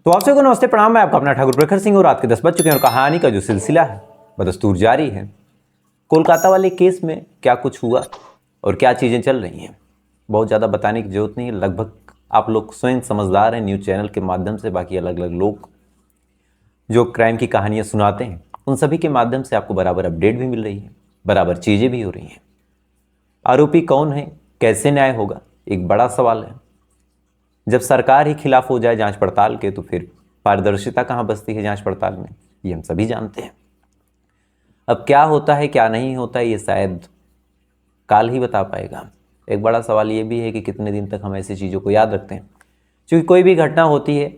तो आप सभी को नमस्ते प्रणाम। मैं आपका अपना ठाकुर प्रखर सिंह और रात के 10 बज चुके हैं और कहानी का जो सिलसिला है बदस्तूर जारी है। कोलकाता वाले केस में क्या कुछ हुआ और क्या चीज़ें चल रही हैं, बहुत ज़्यादा बताने की जरूरत नहीं है। लगभग आप लोग स्वयं समझदार हैं न्यूज़ चैनल के माध्यम से, बाकी अलग अलग लोग जो क्राइम की कहानियाँ सुनाते हैं उन सभी के माध्यम से आपको बराबर अपडेट भी मिल रही है, बराबर चीज़ें भी हो रही हैं। आरोपी कौन है, कैसे न्याय होगा, एक बड़ा सवाल है। जब सरकार ही खिलाफ हो जाए जांच पड़ताल के तो फिर पारदर्शिता कहाँ बचती है जांच पड़ताल में, ये हम सभी जानते हैं। अब क्या होता है क्या नहीं होता है ये शायद काल ही बता पाएगा। एक बड़ा सवाल ये भी है कि कितने दिन तक हम ऐसी चीज़ों को याद रखते हैं, क्योंकि कोई भी घटना होती है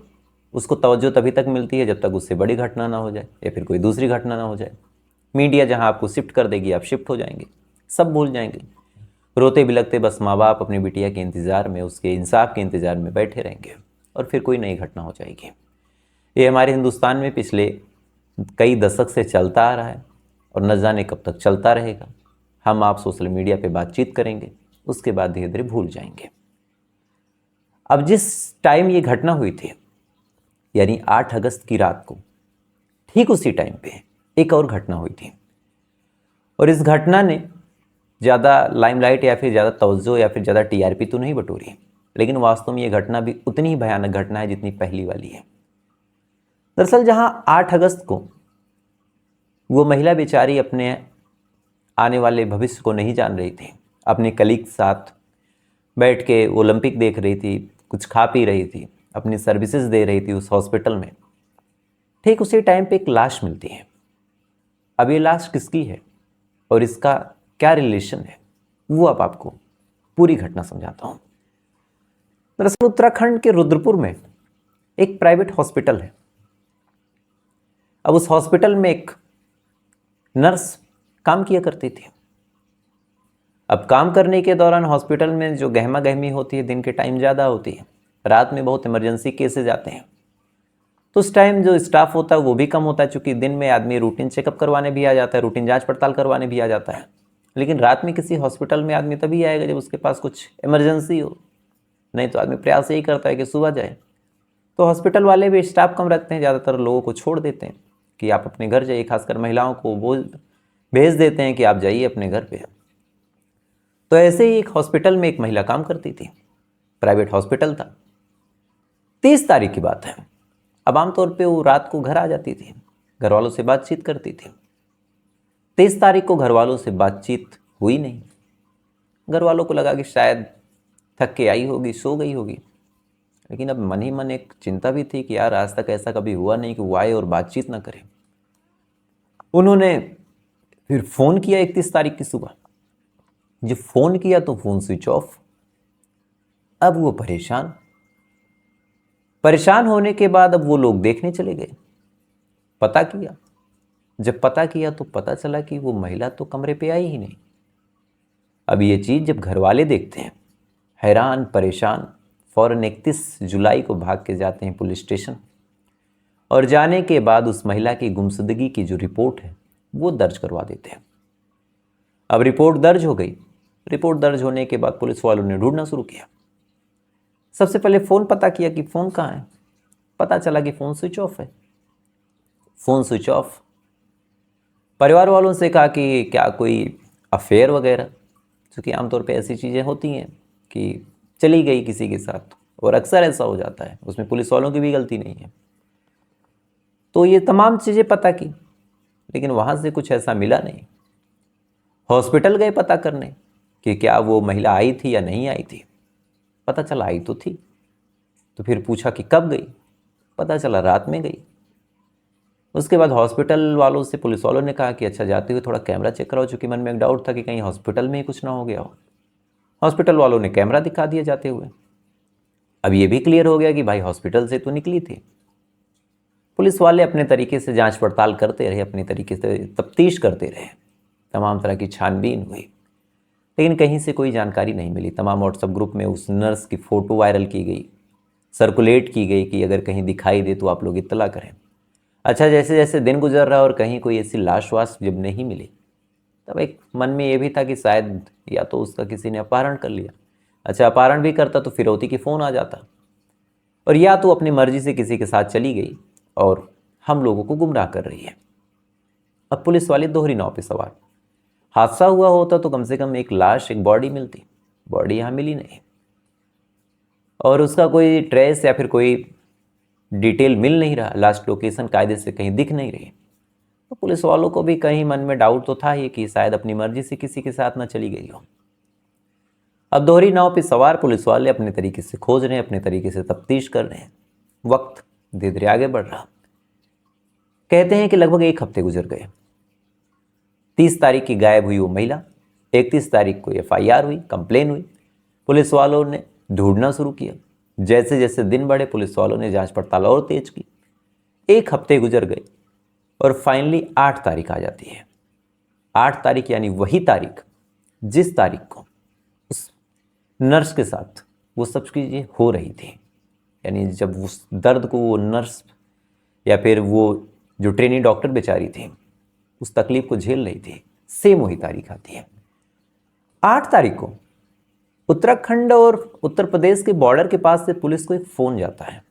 उसको तवज्जो तभी तक मिलती है जब तक उससे बड़ी घटना ना हो जाए या फिर कोई दूसरी घटना ना हो जाए। मीडिया जहाँ आपको शिफ्ट कर देगी आप शिफ्ट हो जाएंगे, सब भूल जाएंगे। रोते बिलखते बस माँ बाप अपनी बिटिया के इंतज़ार में, उसके इंसाफ के इंतज़ार में बैठे रहेंगे और फिर कोई नई घटना हो जाएगी। ये हमारे हिंदुस्तान में पिछले कई दशक से चलता आ रहा है और न जाने कब तक चलता रहेगा। हम आप सोशल मीडिया पे बातचीत करेंगे, उसके बाद धीरे धीरे भूल जाएंगे। अब जिस टाइम ये घटना हुई थी यानी 8 अगस्त की रात को, ठीक उसी टाइम पे एक और घटना हुई थी और इस घटना ने ज़्यादा लाइमलाइट या फिर ज़्यादा तवज्जो या फिर ज़्यादा टीआरपी तो नहीं बटोरी, लेकिन वास्तव में ये घटना भी उतनी ही भयानक घटना है जितनी पहली वाली है। दरअसल जहां 8 अगस्त को वो महिला बेचारी अपने आने वाले भविष्य को नहीं जान रही थी, अपने कलीग के साथ बैठ के ओलंपिक देख रही थी, कुछ खा पी रही थी, अपनी सर्विसेज दे रही थी उस हॉस्पिटल में, ठीक उसी टाइम पे एक लाश मिलती है। अब ये लाश किसकी है और इसका क्या रिलेशन है वो अब आपको पूरी घटना समझाता हूँ। दरअसल उत्तराखंड के रुद्रपुर में एक प्राइवेट हॉस्पिटल है। अब उस हॉस्पिटल में एक नर्स काम किया करती थी। अब काम करने के दौरान हॉस्पिटल में जो गहमा गहमी होती है दिन के टाइम ज़्यादा होती है, रात में बहुत इमरजेंसी केसेज आते हैं, तो उस टाइम जो स्टाफ होता है वो भी कम होता है, चूँकि दिन में आदमी रूटीन चेकअप करवाने भी आ जाता है, रूटीन जांच पड़ताल करवाने भी आ जाता है। लेकिन रात में किसी हॉस्पिटल में आदमी तभी आएगा जब उसके पास कुछ इमरजेंसी हो, नहीं तो आदमी प्रयास यही करता है कि सुबह जाए। तो हॉस्पिटल वाले भी स्टाफ कम रखते हैं, ज़्यादातर लोगों को छोड़ देते हैं कि आप अपने घर जाइए, खासकर महिलाओं को बोल भेज देते हैं कि आप जाइए अपने घर पे। तो ऐसे ही एक हॉस्पिटल में एक महिला काम करती थी, प्राइवेट हॉस्पिटल था। 30 तारीख की बात है। अब आमतौर पे वो रात को घर आ जाती थी, घर वालों से बातचीत करती थी। 23 तारीख को घर वालों से बातचीत हुई नहीं। घर वालों को लगा कि शायद थक के आई होगी, सो गई होगी, लेकिन अब मन ही मन एक चिंता भी थी कि यार आज तक ऐसा कभी हुआ नहीं कि वो आए और बातचीत ना करें। उन्होंने फिर फ़ोन किया 31 तारीख की सुबह। जब फ़ोन किया तो फ़ोन स्विच ऑफ। अब वो परेशान होने के बाद अब वो लोग देखने चले गए, पता किया। जब पता किया तो पता चला कि वो महिला तो कमरे पे आई ही नहीं। अब ये चीज़ जब घर वाले देखते हैं, हैरान परेशान, फ़ौरन 31 जुलाई को भाग के जाते हैं पुलिस स्टेशन और जाने के बाद उस महिला की गुमशुदगी की जो रिपोर्ट है वो दर्ज करवा देते हैं। अब रिपोर्ट दर्ज हो गई। रिपोर्ट दर्ज होने के बाद पुलिस वालों ने ढूंढना शुरू किया। सबसे पहले फ़ोन पता किया कि फ़ोन कहाँ है। पता चला कि फ़ोन स्विच ऑफ है। Phone switch off. परिवार वालों से कहा कि क्या कोई अफेयर वगैरह, क्योंकि आमतौर पे ऐसी चीज़ें होती हैं कि चली गई किसी के साथ, और अक्सर ऐसा हो जाता है, उसमें पुलिस वालों की भी गलती नहीं है। तो ये तमाम चीज़ें पता की, लेकिन वहाँ से कुछ ऐसा मिला नहीं। हॉस्पिटल गए पता करने कि क्या वो महिला आई थी या नहीं आई थी। पता चला आई तो थी। तो फिर पूछा कि कब गई, पता चला रात में गई। उसके बाद हॉस्पिटल वालों से पुलिस वालों ने कहा कि अच्छा जाते हुए थोड़ा कैमरा चेक कराओ, चूँकि मन में एक डाउट था कि कहीं हॉस्पिटल में ही कुछ ना हो गया हो। हॉस्पिटल वालों ने कैमरा दिखा दिया जाते हुए। अब ये भी क्लियर हो गया कि भाई हॉस्पिटल से तो निकली थी। पुलिस वाले अपने तरीके से जांच पड़ताल करते रहे, अपने तरीके से तफ्तीश करते रहे, तमाम तरह की छानबीन हुई, लेकिन कहीं से कोई जानकारी नहीं मिली। तमाम व्हाट्सएप ग्रुप में उस नर्स की फ़ोटो वायरल की गई, सर्कुलेट की गई कि अगर कहीं दिखाई दे तो आप लोग इत्तला करें। अच्छा, जैसे जैसे दिन गुजर रहा और कहीं कोई ऐसी लाश वाश जब नहीं मिली, तब एक मन में ये भी था कि शायद या तो उसका किसी ने अपहरण कर लिया। अच्छा, अपहरण भी करता तो फिरौती की फ़ोन आ जाता। और या तो अपनी मर्जी से किसी के साथ चली गई और हम लोगों को गुमराह कर रही है। अब पुलिस वाले दोहरी नाव पे सवार। हादसा हुआ होता तो कम से कम एक लाश, एक बॉडी मिलती। बॉडी यहाँ मिली नहीं और उसका कोई ट्रेस या फिर कोई डिटेल मिल नहीं रहा। लास्ट लोकेशन कायदे से कहीं दिख नहीं रही। तो पुलिस वालों को भी कहीं मन में डाउट तो था ही कि शायद अपनी मर्जी से किसी के साथ ना चली गई हो। अब दोहरी नाव पे सवार पुलिस वाले अपने तरीके से खोज रहे हैं, अपने तरीके से तफ्तीश कर रहे हैं। वक्त धीरे धीरे आगे बढ़ रहा। कहते हैं कि लगभग 1 हफ्ते गुजर गए। 30 तारीख की गायब हुई वो महिला, 31 तारीख को FIR हुई, कंप्लेन हुई। पुलिस वालों ने ढूंढना शुरू किया। जैसे जैसे दिन बढ़े पुलिस वालों ने जांच पड़ताल और तेज की। 1 हफ्ते गुजर गए और फाइनली 8 तारीख आ जाती है। 8 तारीख यानी वही तारीख जिस तारीख को उस नर्स के साथ वो सब चीज़ें हो रही थी। यानी जब उस दर्द को वो नर्स या फिर वो जो ट्रेनी डॉक्टर बेचारी थी उस तकलीफ को झेल रही थी, सेम वही तारीख आती है। 8 तारीख को उत्तराखंड और उत्तर प्रदेश के बॉर्डर के पास से पुलिस को एक फ़ोन जाता है।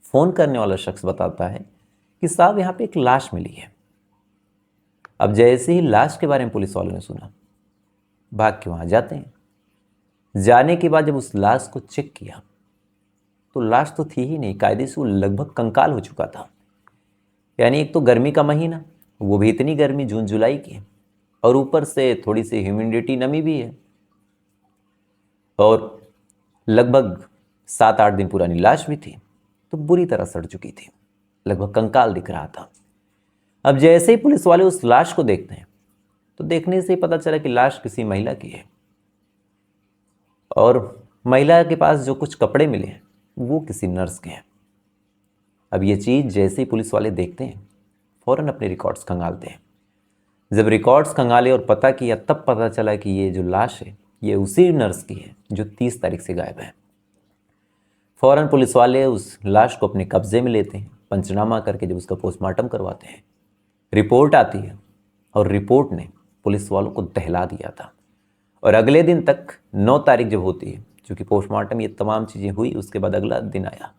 फ़ोन करने वाला शख्स बताता है कि साहब यहाँ पे एक लाश मिली है। अब जैसे ही लाश के बारे में पुलिस वालों ने सुना, भाग के वहाँ जाते हैं। जाने के बाद जब उस लाश को चेक किया तो लाश तो थी ही नहीं, कायदे से वो लगभग कंकाल हो चुका था। यानी एक तो गर्मी का महीना, वो भी इतनी गर्मी जून जुलाई की, और ऊपर से थोड़ी सी ह्यूमिडिटी, नमी भी है, और लगभग 7-8 दिन पुरानी लाश भी थी, तो बुरी तरह सड़ चुकी थी, लगभग कंकाल दिख रहा था। अब जैसे ही पुलिस वाले उस लाश को देखते हैं तो देखने से ही पता चला कि लाश किसी महिला की है, और महिला के पास जो कुछ कपड़े मिले हैं वो किसी नर्स के हैं। अब ये चीज़ जैसे ही पुलिस वाले देखते हैं फ़ौरन अपने रिकॉर्ड्स खंगालते हैं। जब रिकॉर्ड्स खंगाले और पता किया तब पता चला कि ये जो लाश है ये उसी नर्स की है जो 30 तारीख से गायब है। फ़ौरन पुलिस वाले उस लाश को अपने कब्जे में लेते हैं। पंचनामा करके जब उसका पोस्टमार्टम करवाते हैं, रिपोर्ट आती है और रिपोर्ट ने पुलिस वालों को दहला दिया था। और अगले दिन तक 9 तारीख जब होती है, चूँकि पोस्टमार्टम ये तमाम चीज़ें हुई, उसके बाद अगला दिन आया।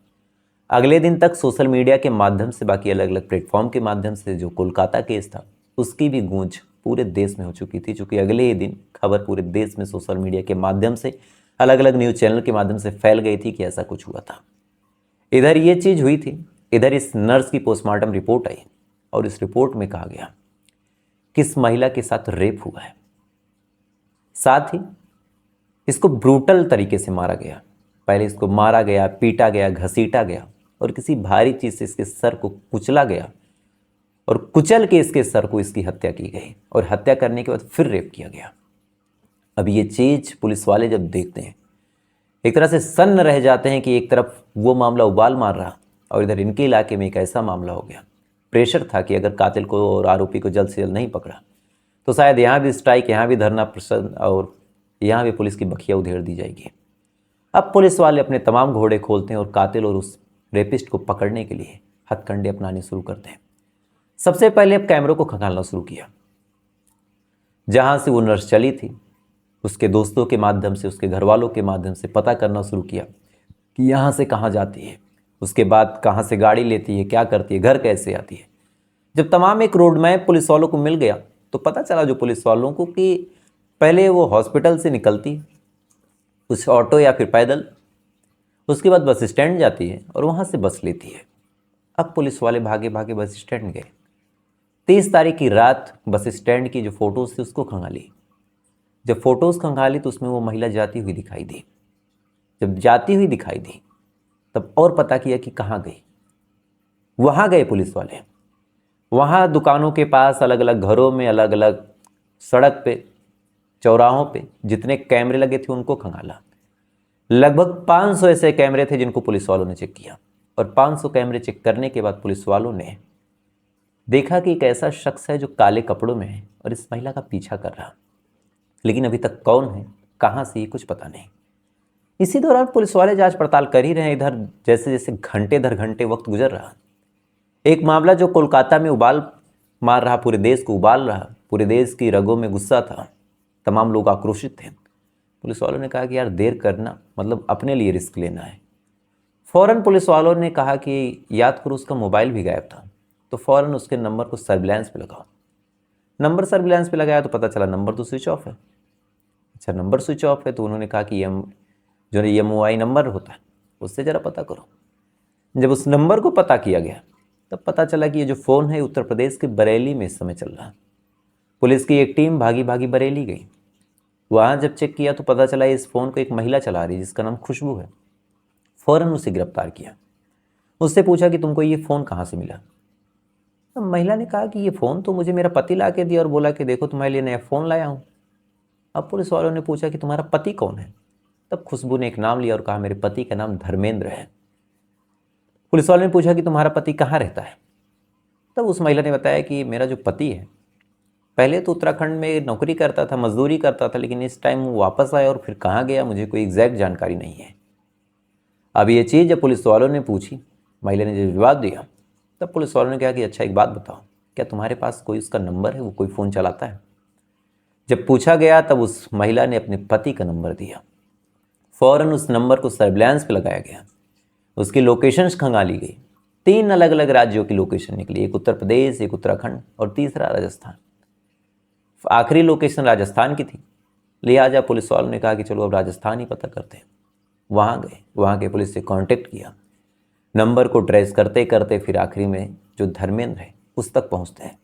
अगले दिन तक सोशल मीडिया के माध्यम से, बाकी अलग अलग प्लेटफॉर्म के माध्यम से जो कोलकाता केस था उसकी भी गूंज पूरे देश में हो चुकी थी। चूँकि अगले ही दिन खबर पूरे देश में सोशल मीडिया के माध्यम से, अलग अलग न्यूज़ चैनल के माध्यम से फैल गई थी कि ऐसा कुछ हुआ था। इधर ये चीज़ हुई थी, इधर इस नर्स की पोस्टमार्टम रिपोर्ट आई और इस रिपोर्ट में कहा गया कि इस महिला के साथ रेप हुआ है। साथ ही इसको ब्रूटल तरीके से मारा गया। पहले इसको मारा गया, पीटा गया, घसीटा गया और किसी भारी चीज़ से इसके सर को कुचला गया और कुचल के इसके सर को इसकी हत्या की गई और हत्या करने के बाद फिर रेप किया गया। अब ये चीज़ पुलिस वाले जब देखते हैं एक तरह से सन्न रह जाते हैं कि एक तरफ वो मामला उबाल मार रहा और इधर इनके इलाके में एक ऐसा मामला हो गया। प्रेशर था कि अगर कातिल को और आरोपी को जल्द से जल्द नहीं पकड़ा तो शायद यहाँ भी स्ट्राइक, यहाँ भी धरना प्रदर्शन और यहाँ भी पुलिस की बखिया उधेड़ दी जाएगी। अब पुलिस वाले अपने तमाम घोड़े खोलते हैं और कातिल और उस रेपिस्ट को पकड़ने के लिए हथकंडे अपनाने शुरू करते हैं। सबसे पहले अब कैमरों को खंगालना शुरू किया। जहाँ से वो नर्स चली थी उसके दोस्तों के माध्यम से, उसके घर वालों के माध्यम से पता करना शुरू किया कि यहाँ से कहाँ जाती है, उसके बाद कहाँ से गाड़ी लेती है, क्या करती है, घर कैसे आती है। जब तमाम एक रोड मैप पुलिस वालों को मिल गया तो पता चला जो पुलिस वालों को कि पहले वो हॉस्पिटल से निकलती है उस ऑटो या फिर पैदल, उसके बाद बस स्टैंड जाती है और वहाँ से बस लेती है। अब पुलिस वाले भागे भागे बस स्टैंड गए। 30 तारीख की रात बस स्टैंड की जो फ़ोटोज़ थी उसको खंगाली। जब फ़ोटोज़ खंगाली तो उसमें वो महिला जाती हुई दिखाई दी। जब जाती हुई दिखाई दी तब और पता किया कि कहाँ गई। वहाँ गए पुलिस वाले, वहाँ दुकानों के पास, अलग अलग घरों में, अलग अलग सड़क पे, चौराहों पे जितने कैमरे लगे थे उनको खंगाला। लगभग 500 ऐसे कैमरे थे जिनको पुलिस वालों ने चेक किया और 500 कैमरे चेक करने के बाद पुलिस वालों ने देखा कि एक ऐसा शख्स है जो काले कपड़ों में है और इस महिला का पीछा कर रहा, लेकिन अभी तक कौन है, कहाँ से, ये कुछ पता नहीं। इसी दौरान पुलिस वाले जांच पड़ताल कर ही रहे हैं। इधर जैसे जैसे घंटे दर घंटे वक्त गुजर रहा, एक मामला जो कोलकाता में उबाल मार रहा, पूरे देश को उबाल रहा, पूरे देश की रगों में गुस्सा था, तमाम लोग आक्रोशित थे। पुलिस वालों ने कहा कि यार देर करना मतलब अपने लिए रिस्क लेना है। फ़ौरन पुलिस वालों ने कहा कि याद करो उसका मोबाइल भी गायब था, तो फ़ौरन उसके नंबर को सर्विलांस पे लगाओ। नंबर सर्विलांस पे लगाया तो पता चला नंबर तो स्विच ऑफ है। अच्छा, नंबर स्विच ऑफ है तो उन्होंने कहा कि जो EMI नंबर होता है उससे ज़रा पता करो। जब उस नंबर को पता किया गया तब पता चला कि ये जो फ़ोन है उत्तर प्रदेश के बरेली में इस समय चल रहा है। पुलिस की एक टीम भागी भागी बरेली गई। वहाँ जब चेक किया तो पता चला इस फ़ोन को एक महिला चला रही है जिसका नाम खुशबू है। फ़ौरन उसे गिरफ्तार किया। उससे पूछा कि तुमको ये फ़ोन कहाँ से मिला। तो महिला ने कहा कि ये फ़ोन तो मुझे मेरा पति ला के दिया और बोला कि देखो तुम्हारे लिए नया फ़ोन लाया हूँ। अब पुलिस वालों ने पूछा कि तुम्हारा पति कौन है। तब खुशबू ने एक नाम लिया और कहा मेरे पति का नाम धर्मेंद्र है। पुलिस वालों ने पूछा कि तुम्हारा पति कहाँ रहता है। तब उस महिला ने बताया कि मेरा जो पति है पहले तो उत्तराखंड में नौकरी करता था, मजदूरी करता था, लेकिन इस टाइम वो वापस आया और फिर कहाँ गया मुझे कोई एग्जैक्ट जानकारी नहीं है। अब ये चीज़ जब पुलिस वालों ने पूछी, महिला ने जब जवाब दिया, तब पुलिस वालों ने कहा कि अच्छा एक बात बताओ, क्या तुम्हारे पास कोई उसका नंबर है, वो कोई फ़ोन चलाता है। जब पूछा गया तब उस महिला ने अपने पति का नंबर दिया। फ़ौरन उस नंबर को सर्विलांस पे लगाया गया। उसकी लोकेशंस खंगाली गई। 3 अलग अलग राज्यों की लोकेशन निकली, एक उत्तर प्रदेश, एक उत्तराखंड और तीसरा राजस्थान। आखिरी लोकेशन राजस्थान की थी, लिहाजा पुलिस वालों ने कहा कि चलो अब राजस्थान ही पता करते हैं। वहाँ गए, वहाँ के पुलिस से कांटेक्ट किया, नंबर को ट्रेस करते करते फिर आखिरी में जो धर्मेंद्र है उस तक पहुँचते हैं।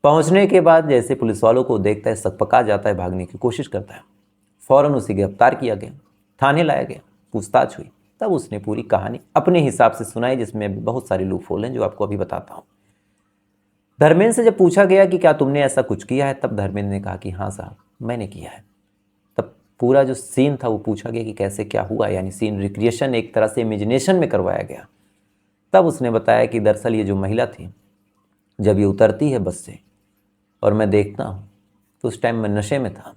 पहुँचने के बाद जैसे पुलिस वालों को देखता है सकपका जाता है, भागने की कोशिश करता है। फ़ौरन उसे गिरफ्तार किया गया, थाने लाया गया, पूछताछ हुई। तब उसने पूरी कहानी अपने हिसाब से सुनाई, जिसमें बहुत सारे लूप होल हैं जो आपको अभी बताता हूँ। धर्मेंद्र से जब पूछा गया कि क्या तुमने ऐसा कुछ किया है, तब धर्मेंद्र ने कहा कि हाँ साहब मैंने किया है। तब पूरा जो सीन था वो पूछा गया कि कैसे क्या हुआ, यानी सीन रिक्रिएशन एक तरह से इमेजिनेशन में करवाया गया। तब उसने बताया कि दरअसल ये जो महिला थी जब ये उतरती है बस से और मैं देखता हूँ तो उस टाइम मैं नशे में था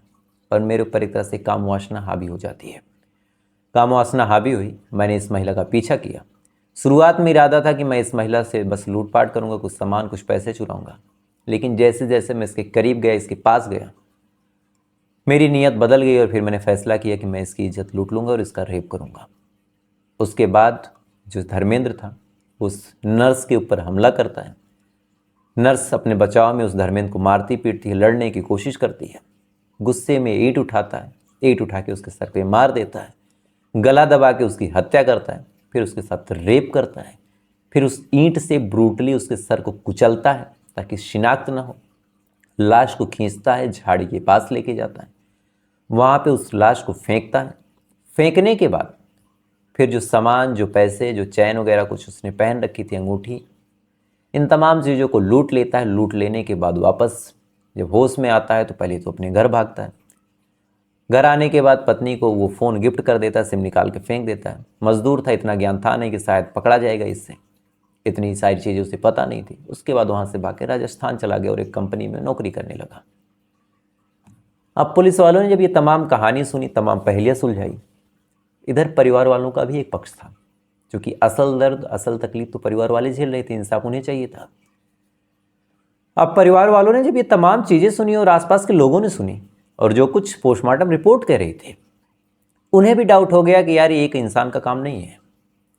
और मेरे ऊपर एक तरह से काम वासना हावी हो जाती है। काम वासना हावी हुई, मैंने इस महिला का पीछा किया। शुरुआत में इरादा था कि मैं इस महिला से बस लूटपाट करूंगा, कुछ सामान कुछ पैसे चुराऊंगा, लेकिन जैसे जैसे मैं इसके करीब गया, इसके पास गया, मेरी नीयत बदल गई और फिर मैंने फैसला किया कि मैं इसकी इज्जत लूट लूँगा और इसका रेप करूँगा। उसके बाद जो धर्मेंद्र था उस नर्स के ऊपर हमला करता है। नर्स अपने बचाव में उस धर्मेंद्र को मारती पीटती है, लड़ने की कोशिश करती है। गुस्से में ईंट उठाता है, ईंट उठा के उसके सर पे मार देता है, गला दबा के उसकी हत्या करता है, फिर उसके साथ रेप करता है, फिर उस ईंट से ब्रूटली उसके सर को कुचलता है ताकि शिनाख्त ना हो। लाश को खींचता है, झाड़ी के पास लेके जाता है, वहाँ पे उस लाश को फेंकता है। फेंकने के बाद फिर जो सामान, जो पैसे, जो चैन वगैरह कुछ उसने पहन रखी थी, अंगूठी, इन तमाम चीज़ों को लूट लेता है। लूट लेने के बाद वापस जब होश में आता है तो पहले तो अपने घर भागता है। घर आने के बाद पत्नी को वो फ़ोन गिफ्ट कर देता है, सिम निकाल के फेंक देता है। मज़दूर था, इतना ज्ञान था नहीं कि शायद पकड़ा जाएगा इससे, इतनी सारी चीज़ें उसे पता नहीं थी। उसके बाद वहाँ से भाग के राजस्थान चला गया और एक कंपनी में नौकरी करने लगा। अब पुलिस वालों ने जब ये तमाम कहानी सुनी, तमाम पहेलियाँ सुलझाई, इधर परिवार वालों का भी एक पक्ष था, क्योंकि असल दर्द, असल तकलीफ तो परिवार वाले झेल रहे थे, इंसाफ उन्हें चाहिए था। अब परिवार वालों ने जब ये तमाम चीज़ें सुनी और आसपास के लोगों ने सुनी और जो कुछ पोस्टमार्टम रिपोर्ट कह रही थी, उन्हें भी डाउट हो गया कि यार ये एक इंसान का काम नहीं है।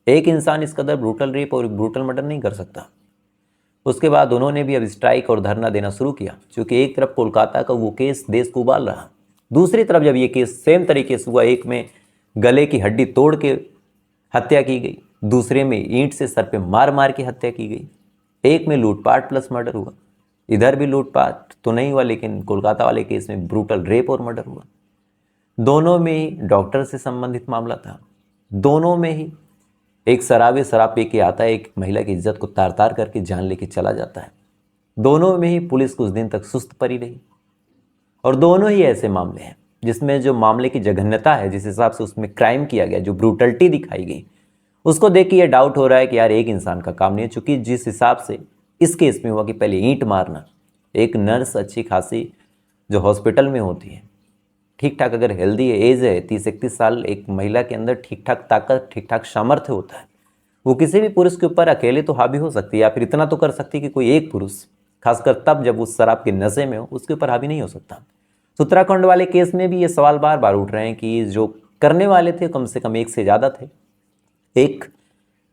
एक इंसान इस कदर ब्रूटल रेप और ब्रूटल मर्डर नहीं कर सकता। उसके बाद उन्होंने भी अब स्ट्राइक और धरना देना शुरू किया, क्योंकि एक तरफ कोलकाता का वो केस देश को उबाल रहा, दूसरी तरफ जब ये केस सेम तरीके से हुआ, एक में गले की हड्डी तोड़ के हत्या की गई, दूसरे में ईंट से सर पे मार मार के हत्या की गई, एक में लूटपाट प्लस मर्डर हुआ। इधर भी लूटपाट तो नहीं हुआ, लेकिन कोलकाता वाले केस में ब्रूटल रेप और मर्डर हुआ। दोनों में ही डॉक्टर से संबंधित मामला था। दोनों में ही एक शराब पी के आता है, एक महिला की इज्जत को तार तार करके जान लेके चला जाता है। दोनों में ही पुलिस कुछ दिन तक सुस्त पड़ी रही। और दोनों ही ऐसे मामले हैं जिसमें जो मामले की जघन्यता है, जिस हिसाब से उसमें क्राइम किया गया, जो ब्रूटलिटी दिखाई गई, उसको देख के ये डाउट हो रहा है कि यार एक इंसान का काम नहीं है। चूँकि जिस हिसाब से इस केस में हुआ कि पहले ईंट मारना, एक नर्स अच्छी खासी जो हॉस्पिटल में होती है, ठीक ठाक अगर हेल्दी एज है 30-31 साल, एक महिला के अंदर ठीक ठाक ताकत, ठीक ठाक सामर्थ्य होता है, वो किसी भी पुरुष के ऊपर अकेले तो हावी हो सकती है, या फिर इतना तो कर सकती है कि कोई एक पुरुष, खासकर तब जब उस शराब के नशे में हो, उसके ऊपर हावी नहीं हो सकता। तो उत्तराखंड वाले केस में भी ये सवाल बार बार उठ रहे हैं कि जो करने वाले थे कम से कम एक से ज़्यादा थे। एक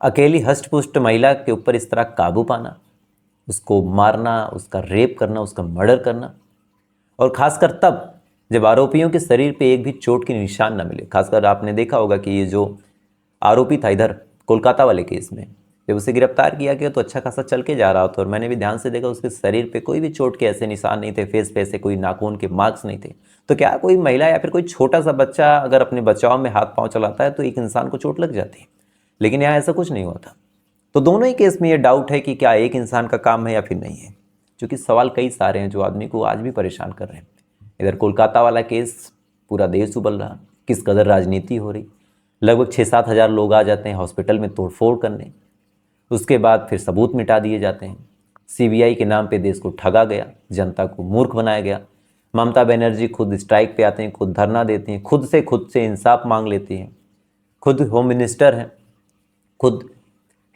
अकेली हष्ट-पुष्ट महिला के ऊपर इस तरह काबू पाना, उसको मारना, उसका रेप करना, उसका मर्डर करना, और खासकर तब जब आरोपियों के शरीर पे एक भी चोट की निशान ना मिले। खासकर आपने देखा होगा कि ये जो आरोपी था इधर कोलकाता वाले केस में, जब उसे गिरफ्तार किया गया तो अच्छा खासा चल के जा रहा था, और मैंने भी ध्यान से देखा उसके शरीर पे कोई भी चोट के ऐसे निशान नहीं थे, फेस पे ऐसे कोई नाखून के मार्क्स नहीं थे। तो क्या कोई महिला या फिर कोई छोटा सा बच्चा अगर अपने बचाव में हाथ पांव चलाता है तो एक इंसान को चोट लग जाती है, लेकिन यहाँ ऐसा कुछ नहीं हुआ था। तो दोनों ही केस में ये डाउट है कि क्या एक इंसान का काम है या फिर नहीं है, क्योंकि सवाल कई सारे हैं जो आदमी को आज भी परेशान कर रहे हैं। इधर कोलकाता वाला केस पूरा देश उबल रहा, किस कदर राजनीति हो रही, लगभग 6-7 हज़ार लोग आ जाते हैं हॉस्पिटल में तोड़फोड़ करने, उसके बाद फिर सबूत मिटा दिए जाते हैं। सीबीआई के नाम पे देश को ठगा गया, जनता को मूर्ख बनाया गया। ममता बनर्जी खुद स्ट्राइक पे आते हैं, खुद धरना देती हैं, खुद से इंसाफ मांग लेती हैं, खुद होम मिनिस्टर हैं, खुद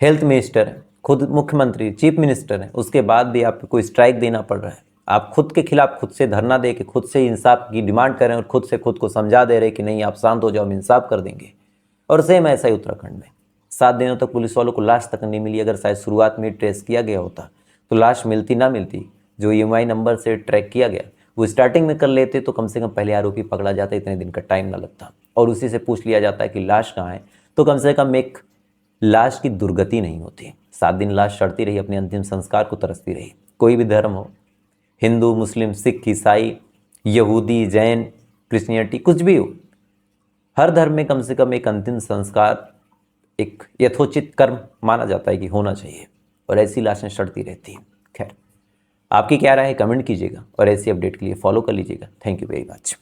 हेल्थ मिनिस्टर हैं, खुद मुख्यमंत्री चीफ मिनिस्टर हैं, उसके बाद भी आपको स्ट्राइक देना पड़ रहा है। आप खुद के खिलाफ खुद से धरना दे के खुद से इंसाफ की डिमांड करें और खुद से खुद को समझा दे रहे कि नहीं आप शांत हो जाओ, हम इंसाफ कर देंगे। और सेम ऐसा ही उत्तराखंड में 7 दिनों तक पुलिस वालों को लाश तक नहीं मिली। अगर शायद शुरुआत में ट्रेस किया गया होता तो लाश मिलती ना मिलती, जो EMI नंबर से ट्रैक किया गया वो स्टार्टिंग में कर लेते तो कम से कम पहले आरोपी पकड़ा जाता, इतने दिन का टाइम ना लगता, और उसी से पूछ लिया जाता है कि लाश कहाँ है, तो कम से कम एक लाश की दुर्गति नहीं होती। 7 दिन लाश सड़ती रही, अपने अंतिम संस्कार को तरसती रही। कोई भी धर्म हो, हिंदू, मुस्लिम, सिख, ईसाई, यहूदी, जैन, क्रिश्चियनिटी, कुछ भी हो, हर धर्म में कम से कम एक अंतिम संस्कार एक यथोचित कर्म माना जाता है कि होना चाहिए, और ऐसी लाशें सड़ती रहती हैं। खैर, आपकी क्या राय है कमेंट कीजिएगा, और ऐसी अपडेट के लिए फॉलो कर लीजिएगा। Thank you very much.